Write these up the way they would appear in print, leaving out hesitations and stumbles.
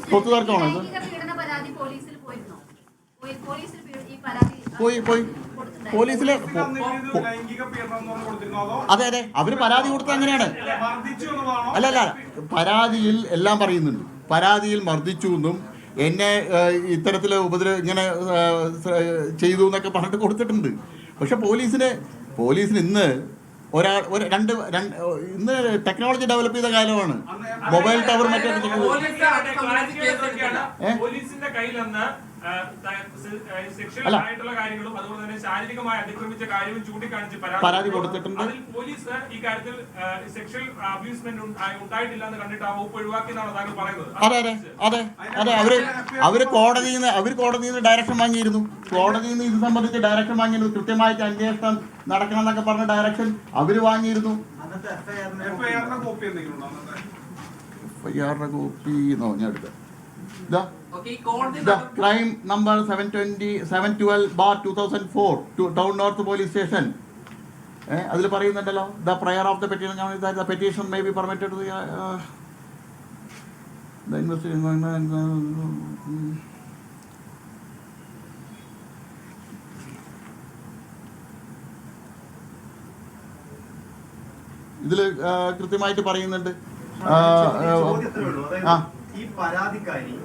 സ്വത്ത് തർക്കമാണോ ഇത്? പോയി പോലീസില് അതെ അതെ അവര് പരാതി കൊടുത്തത് അങ്ങനെയാണ്. അല്ല പരാതിയിൽ എല്ലാം പറയുന്നുണ്ട്. പരാതിയിൽ മർദ്ദിച്ചു എന്നും എന്നെ ഇത്തരത്തിൽ ഇങ്ങനെ ചെയ്തു എന്നൊക്കെ പറഞ്ഞിട്ട് കൊടുത്തിട്ടുണ്ട്. പക്ഷെ പോലീസിന് ഇന്ന് ഇന്ന് ടെക്നോളജി ഡെവലപ്പ് ചെയ്ത കാലമാണ്. മൊബൈൽ ടവർ മറ്റേ പരാതി കൊടുത്തിട്ടുണ്ട്. അതെ അതെ അതെ അവര് കോടതിയിൽ നിന്ന് ഡയറക്ഷൻ വാങ്ങിയിരുന്നു. കോടതിയിൽ നിന്ന് ഇത് സംബന്ധിച്ച് ഡയറക്ഷൻ വാങ്ങിയിരുന്നു. കൃത്യമായിട്ട് അന്വേഷണം നടക്കണം എന്നൊക്കെ പറഞ്ഞ ഡയറക്ഷൻ അവര് വാങ്ങിയിരുന്നു. എഫ്ഐആറിന്റെ കോപ്പി ഞാൻ എടുക്കാം. The crime number 712/2004 Town North Police Station. അതിൽ പറയുന്നുണ്ടല്ലോ, the prayer of the petition, the petition may be permitted to the investigation. ഇതിൽ കൃത്യമായിട്ട് പറയുന്നുണ്ട്. ഈ പരാതിക്കാരി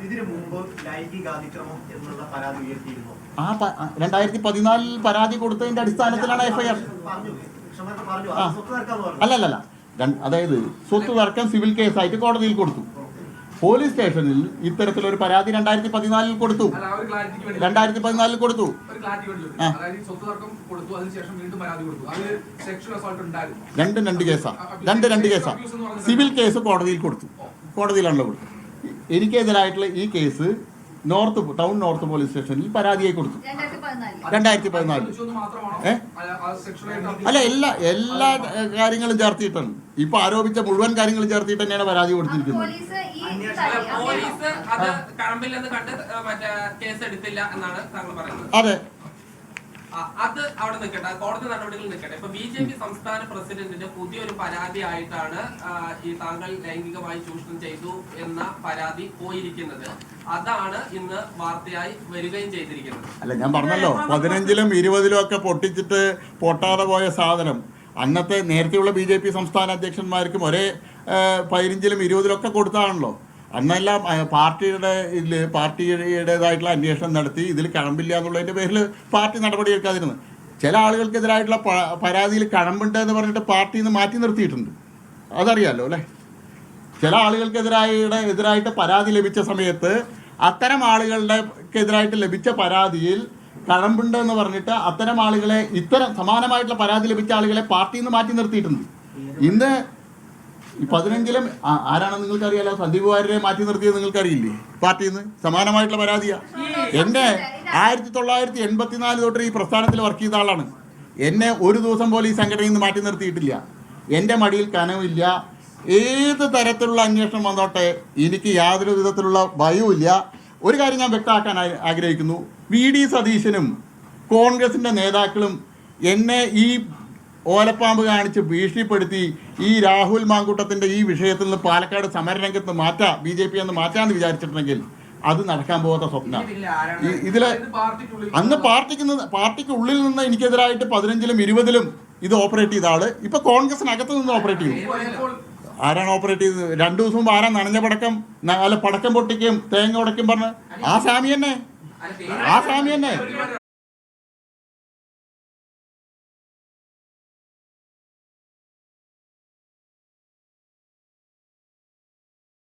ഇതിനു മുമ്പ് ലൈംഗികാതിക്രമം എന്നുള്ള പരാതി ഉയർത്തിയിരുന്നു. 2014 പരാതി കൊടുത്തതിന്റെ അടിസ്ഥാനത്തിലാണ് എഫ്ഐആർ. അല്ലല്ല അതായത് സ്വത്ത് തർക്കം സിവിൽ കേസായിട്ട് കോടതിയിൽ കൊടുത്തു. പോലീസ് സ്റ്റേഷനിൽ ഇത്തരത്തിലൊരു പരാതി 2014 കൊടുത്തു. 2014 കൊടുത്തു. രണ്ട് കേസാ. സിവിൽ കേസ് കോടതിയിൽ കൊടുത്തു. കോടതിയിലാണല്ലോ കൊടുത്തു. എനിക്കെതിരായിട്ടുള്ള ഈ കേസ് ടൗൺ നോർത്ത് പോലീസ് സ്റ്റേഷനിൽ പരാതിയായി കൊടുത്തു 2014. അല്ല എല്ലാ കാര്യങ്ങളും ചേർത്തിട്ടാണ് ഇപ്പൊ ആരോപിച്ച മുഴുവൻ കാര്യങ്ങളും ചേർത്തിട്ട് തന്നെയാണ് പരാതി കൊടുത്തിരിക്കുന്നത്. അതെ അത് അവിടെ നിൽക്കട്ടെ, കോടതി നടപടികൾ നിൽക്കട്ടെ. ഇപ്പൊ BJP സംസ്ഥാന പ്രസിഡന്റിന്റെ പുതിയൊരു പരാതി ആയിട്ടാണ് ഈ താങ്കൾ ലൈംഗികമായി ചൂഷണം ചെയ്തു എന്ന പരാതി പോയിരിക്കുന്നത്. അതാണ് ഇന്ന് വാർത്തയായി വരികയും ചെയ്തിരിക്കുന്നത്. അല്ല ഞാൻ പറഞ്ഞല്ലോ 15-ലും 20-ലും ഒക്കെ പൊട്ടിച്ചിട്ട് പൊട്ടാതെ പോയ സാധനം അന്നത്തെ നേരത്തെയുള്ള BJP സംസ്ഥാന അധ്യക്ഷന്മാർക്കും ഒരേ 15-ലും 20-ലും ഒക്കെ കൊടുത്താണല്ലോ. അന്നെല്ലാം പാർട്ടിയുടേതായിട്ടുള്ള അന്വേഷണം നടത്തി ഇതിൽ കഴമ്പില്ല എന്നുള്ളതിൻ്റെ പേരിൽ പാർട്ടി നടപടി എടുക്കാതിരുന്നു. ചില ആളുകൾക്കെതിരായിട്ടുള്ള പരാതിയിൽ കഴമ്പുണ്ട് എന്ന് പറഞ്ഞിട്ട് പാർട്ടിയിൽ നിന്ന് മാറ്റി നിർത്തിയിട്ടുണ്ട്. അതറിയാമല്ലോ അല്ലേ? ചില ആളുകൾക്കെതിരായിട്ട് പരാതി ലഭിച്ച സമയത്ത് അത്തരം ആളുകൾക്കെതിരായിട്ട് ലഭിച്ച പരാതിയിൽ കഴമ്പുണ്ട് എന്ന് പറഞ്ഞിട്ട് അത്തരം ആളുകളെ സമാനമായിട്ടുള്ള പരാതി ലഭിച്ച ആളുകളെ പാർട്ടിയിൽ നിന്ന് മാറ്റി നിർത്തിയിട്ടുണ്ട്. ഇന്ന് ഈ 15-ലും ആരാണെന്ന് നിങ്ങൾക്കറിയാലോ. സന്ദീപ് വാര്യരെ മാറ്റി നിർത്തിയത് നിങ്ങൾക്കറിയില്ലേ? പാർട്ടിയിൽ നിന്ന് സമാനമായിട്ടുള്ള പരാതിയാ. എന്നെ 1984 തൊട്ട് ഈ പ്രസ്ഥാനത്തിൽ വർക്ക് ചെയ്ത ആളാണ്. എന്നെ ഒരു ദിവസം പോലും ഈ സംഘടനയിൽ നിന്ന് മാറ്റി നിർത്തിയിട്ടില്ല. എൻ്റെ മടിയിൽ കനവില്ല. ഏത് തരത്തിലുള്ള അന്വേഷണം വന്നോട്ടെ എനിക്ക് യാതൊരു വിധത്തിലുള്ള ഭയവുമില്ല. ഒരു കാര്യം ഞാൻ വ്യക്തമാക്കാൻ ആഗ്രഹിക്കുന്നു. VD സതീശനും കോൺഗ്രസിൻ്റെ നേതാക്കളും എന്നെ ഈ ഓലപ്പാമ്പ് കാണിച്ച് ഭീഷണിപ്പെടുത്തി ഈ രാഹുൽ മാങ്കൂട്ടത്തിൻ്റെ ഈ വിഷയത്തിൽ നിന്ന് പാലക്കാട് സമരരംഗത്ത് BJP എന്ന് മാറ്റാമെന്ന് വിചാരിച്ചിട്ടുണ്ടെങ്കിൽ അത് നടക്കാൻ പോകാത്ത സ്വപ്നമാണ്. ഇതില് അന്ന് പാർട്ടിക്കുള്ളിൽ നിന്ന് എനിക്കെതിരായിട്ട് 15-ലും 20-ലും ഇത് ഓപ്പറേറ്റ് ചെയ്ത ആള് ഇപ്പൊ കോൺഗ്രസിനകത്ത് നിന്ന് ഓപ്പറേറ്റ് ചെയ്യും. ആരാണ് ഓപ്പറേറ്റ് ചെയ്തത്? 2 ദിവസം മുമ്പ് ആരാ നനഞ്ഞ പടക്കം പൊട്ടിക്കും തേങ്ങ ഉടയ്ക്കും പറഞ്ഞ് ആ സ്വാമി തന്നെ